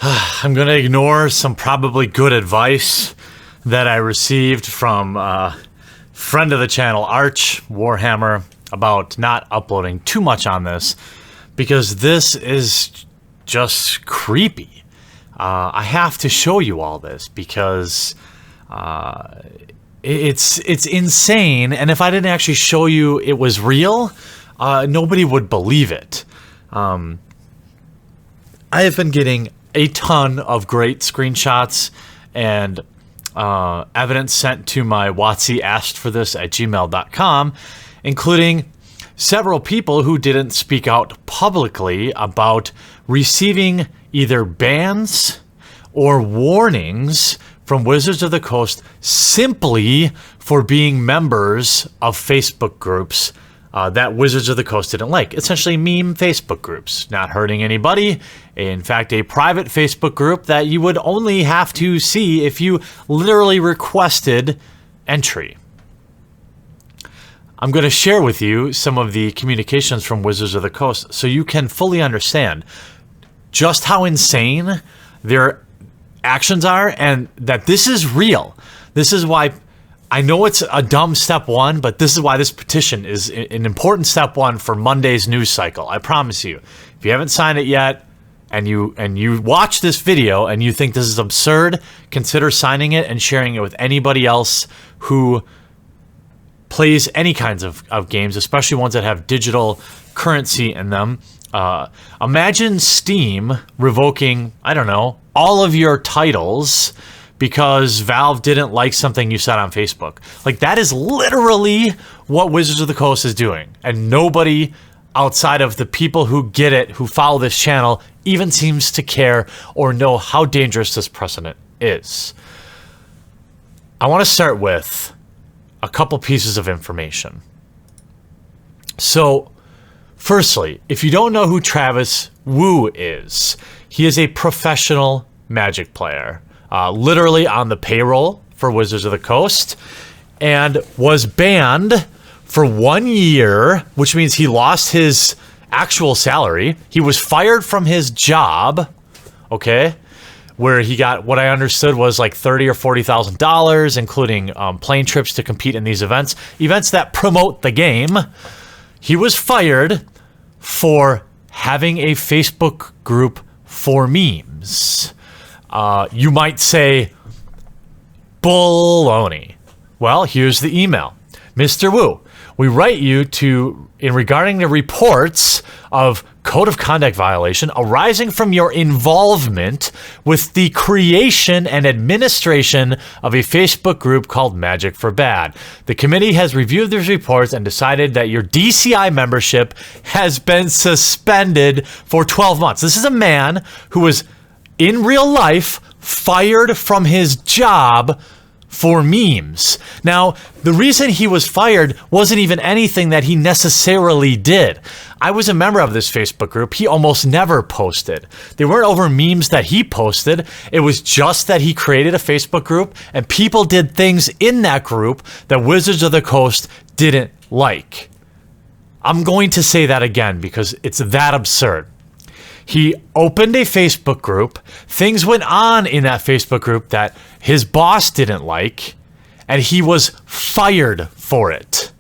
I'm going to ignore some probably good advice that I received from a friend of the channel, Arch Warhammer, about not uploading too much on this because this is just creepy. I have to show you all this because it's insane, and if I didn't actually show you it was real, nobody would believe it. I have been getting a ton of great screenshots and evidence sent to my WOTC asked for this at gmail.com, including several people who didn't speak out publicly about receiving either bans or warnings from Wizards of the Coast simply for being members of Facebook groups that Wizards of the Coast didn't like. Essentially meme Facebook groups, not hurting anybody. In fact, a private Facebook group that you would only have to see if you literally requested entry. I'm going to share with you some of the communications from Wizards of the Coast so you can fully understand just how insane their actions are and that this is real. This is why I know it's a dumb step one, but this is why this petition is an important step one for Monday's news cycle. I promise you. If you haven't signed it yet and you watch this video and you think this is absurd, consider signing it and sharing it with anybody else who plays any kinds of games, especially ones that have digital currency in them. Imagine Steam revoking, I don't know, all of your titles because Valve didn't like something you said on Facebook. Like, that is literally what Wizards of the Coast is doing. And nobody outside of the people who get it, who follow this channel, even seems to care or know how dangerous this precedent is. I want to start with a couple pieces of information. So, firstly, if you don't know who Travis Wu is, he is a professional Magic player. Literally on the payroll for Wizards of the Coast, and was banned for 1 year, which means he lost his actual salary. He was fired from his job, okay, where he got what I understood was like $30,000 or $40,000, including plane trips to compete in these events that promote the game. He was fired for having a Facebook group for memes. You might say, baloney. Well, here's the email. Mr. Wu, we write you in regarding the reports of code of conduct violation arising from your involvement with the creation and administration of a Facebook group called Magic for Bad. The committee has reviewed these reports and decided that your DCI membership has been suspended for 12 months. This is a man who was in real life fired from his job for memes. Now, the reason he was fired wasn't even anything that he necessarily did. I was a member of this Facebook group. He almost never posted. They weren't over memes that he posted. It was just that he created a Facebook group and people did things in that group that Wizards of the Coast didn't like. I'm going to say that again because it's that absurd. He opened a Facebook group. Things went on in that Facebook group that his boss didn't like, and he was fired for it.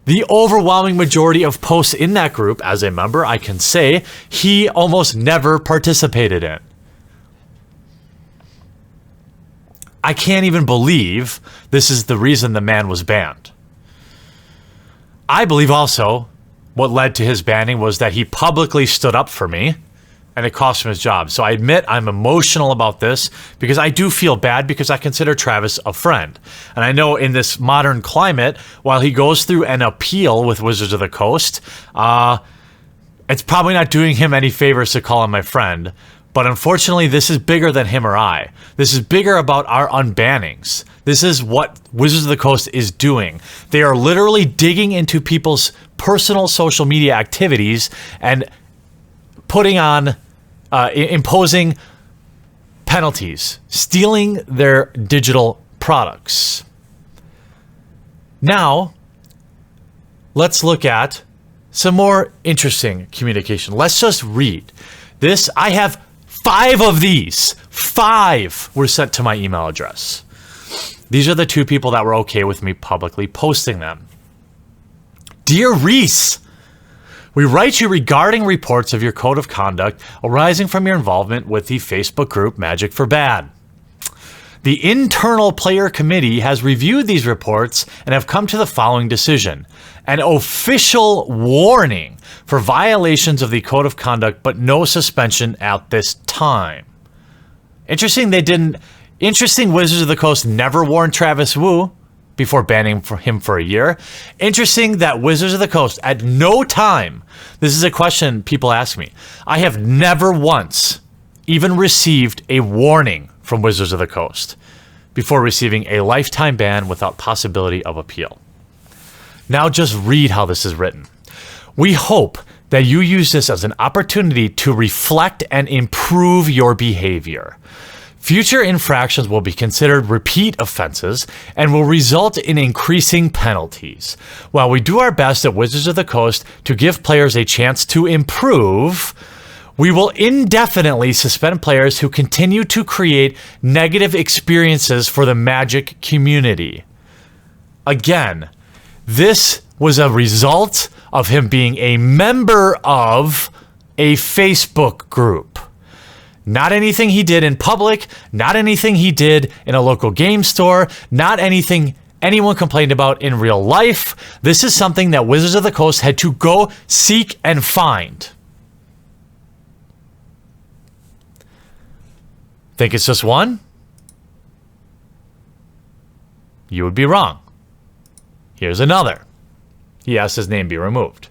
The overwhelming majority of posts in that group, as a member, I can say, he almost never participated in. I can't even believe this is the reason the man was banned. I believe also what led to his banning was that he publicly stood up for me, and it cost him his job. So I admit I'm emotional about this because I do feel bad because I consider Travis a friend. And I know in this modern climate, while he goes through an appeal with Wizards of the Coast, it's probably not doing him any favors to call him my friend. But unfortunately, this is bigger than him or I. This is bigger about our unbannings. This is what Wizards of the Coast is doing. They are literally digging into people's personal social media activities and putting on, imposing penalties, stealing their digital products. Now, let's look at some more interesting communication. Let's just read. This, I have 5 of these, 5 were sent to my email address. These are the 2 people that were okay with me publicly posting them. Dear Reese, we write you regarding reports of your code of conduct arising from your involvement with the Facebook group Magic for Bad. The internal player committee has reviewed these reports and have come to the following decision: an official warning for violations of the code of conduct, but no suspension at this time. Interesting Wizards of the Coast never warned Travis Wu before banning him for a year. Interesting that Wizards of the Coast at no time, this is a question people ask me, I have never once even received a warning from Wizards of the Coast before receiving a lifetime ban without possibility of appeal. Now just read how this is written. We hope that you use this as an opportunity to reflect and improve your behavior. Future infractions will be considered repeat offenses and will result in increasing penalties. While we do our best at Wizards of the Coast to give players a chance to improve, we will indefinitely suspend players who continue to create negative experiences for the Magic community. Again, this was a result of him being a member of a Facebook group. Not anything he did in public, not anything he did in a local game store, not anything anyone complained about in real life. This is something that Wizards of the Coast had to go seek and find. Think it's just one? You would be wrong. Here's another. He asked his name be removed.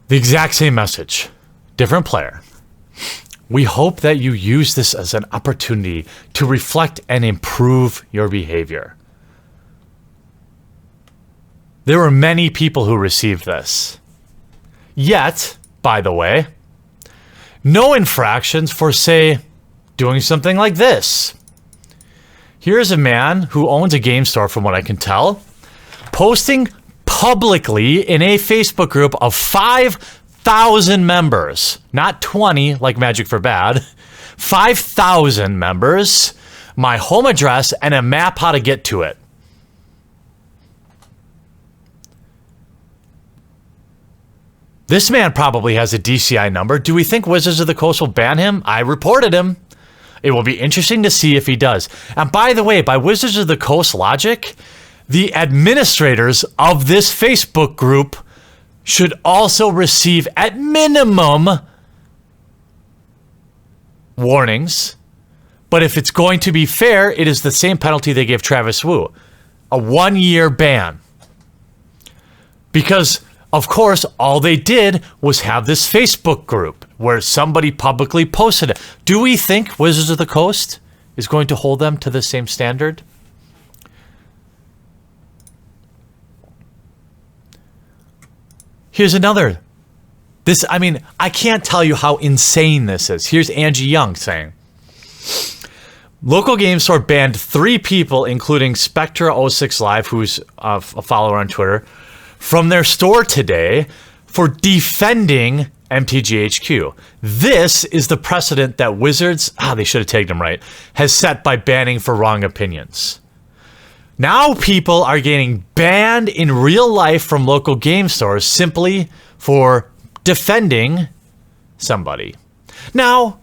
The exact same message. Different player. We hope that you use this as an opportunity to reflect and improve your behavior. There were many people who received this. Yet, by the way, no infractions for, say, doing something like this. Here's a man who owns a game store, from what I can tell, posting publicly in a Facebook group of 5,000 members, not 20 like Magic for Bad, 5,000 members, my home address, and a map how to get to it. This man probably has a DCI number. Do we think Wizards of the Coast will ban him? I reported him. It will be interesting to see if he does. And by the way, by Wizards of the Coast logic, the administrators of this Facebook group should also receive, at minimum, warnings. But if it's going to be fair, it is the same penalty they gave Travis Wu. A 1-year ban. Because, of course, all they did was have this Facebook group where somebody publicly posted it. Do we think Wizards of the Coast is going to hold them to the same standard? Here's another. I can't tell you how insane this is. Here's Angie Young saying, local game store banned 3 people, including Spectra06 Live, who's a follower on Twitter, from their store today for defending MTGHQ. This is the precedent that Wizards, they should have tagged him right, has set by banning for wrong opinions. Now people are getting banned in real life from local game stores simply for defending somebody. Now,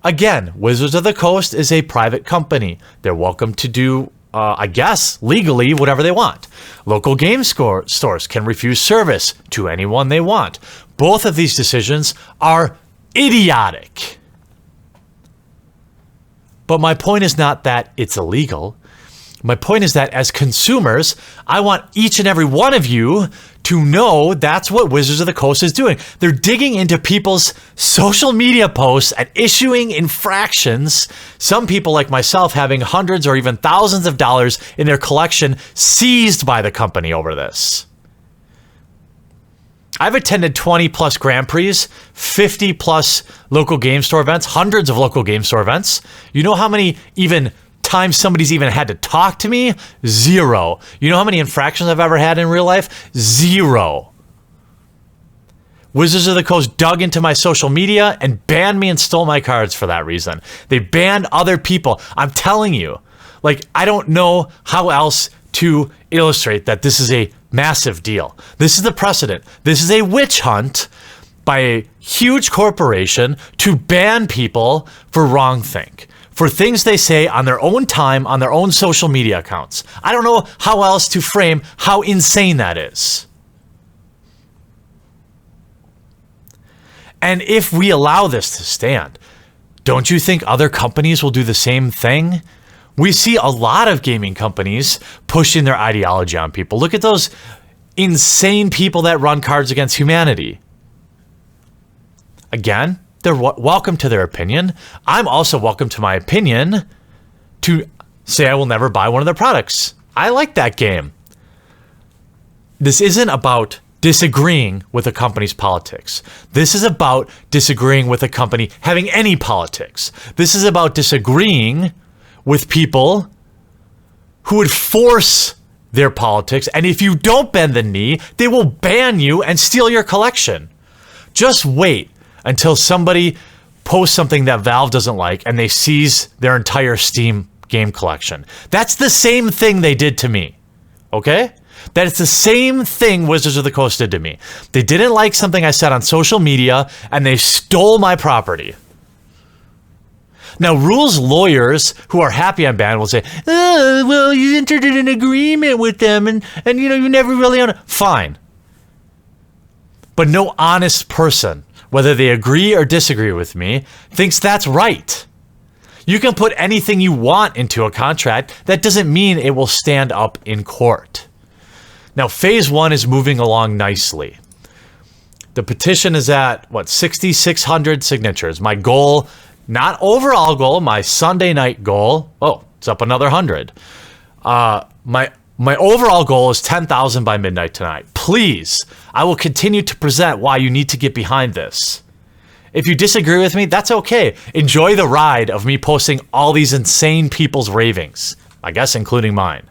again, Wizards of the Coast is a private company. They're welcome to do I guess, legally, whatever they want. Local game stores can refuse service to anyone they want. Both of these decisions are idiotic. But my point is not that it's illegal. My point is that as consumers, I want each and every one of you to know that's what Wizards of the Coast is doing. They're digging into people's social media posts and issuing infractions. Some people like myself having hundreds or even thousands of dollars in their collection seized by the company over this. I've attended 20 plus Grand Prix, 50 plus local game store events, hundreds of local game store events. You know how many even times somebody's even had to talk to me? 0. You know how many infractions I've ever had in real life? 0. Wizards of the Coast dug into my social media and banned me and stole my cards for that reason. They banned other people. I'm telling you, like, I don't know how else to illustrate that this is a massive deal. This is the precedent. This is a witch hunt by a huge corporation to ban people for wrongthink, for things they say on their own time, on their own social media accounts. I don't know how else to frame how insane that is. And if we allow this to stand, don't you think other companies will do the same thing? We see a lot of gaming companies pushing their ideology on people. Look at those insane people that run Cards Against Humanity. Again, they're welcome to their opinion. I'm also welcome to my opinion to say I will never buy one of their products. I like that game. This isn't about disagreeing with a company's politics. This is about disagreeing with a company having any politics. This is about disagreeing with people who would force their politics, and if you don't bend the knee, they will ban you and steal your collection. Just wait until somebody posts something that Valve doesn't like and they seize their entire Steam game collection. That's the same thing they did to me, okay? That is the same thing Wizards of the Coast did to me. They didn't like something I said on social media, and they stole my property. Now, rules lawyers who are happy I'm banned will say, oh, well, you entered in an agreement with them, and you know, you never really own it. Fine. But no honest person, whether they agree or disagree with me, thinks that's right. You can put anything you want into a contract. That doesn't mean it will stand up in court. Now, phase 1 is moving along nicely. The petition is at, 6,600 signatures. My goal, not overall goal, my Sunday night goal, it's up another 100. My overall goal is 10,000 by midnight tonight. Please, I will continue to present why you need to get behind this. If you disagree with me, that's okay. Enjoy the ride of me posting all these insane people's ravings, I guess including mine.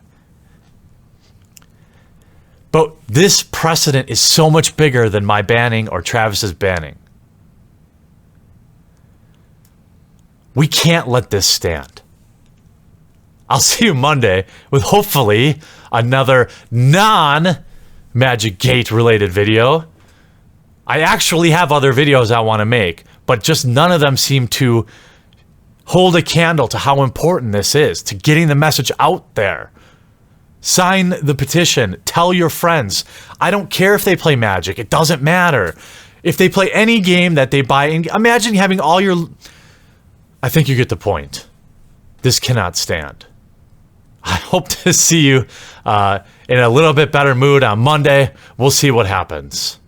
But this precedent is so much bigger than my banning or Travis's banning. We can't let this stand. I'll see you Monday with hopefully another non-Magic Gate related video. I actually have other videos I want to make, but just none of them seem to hold a candle to how important this is, to getting the message out there. Sign the petition. Tell your friends. I don't care if they play Magic. It doesn't matter. If they play any game that they buy, imagine having all your... I think you get the point. This cannot stand. I hope to see you in a little bit better mood on Monday. We'll see what happens.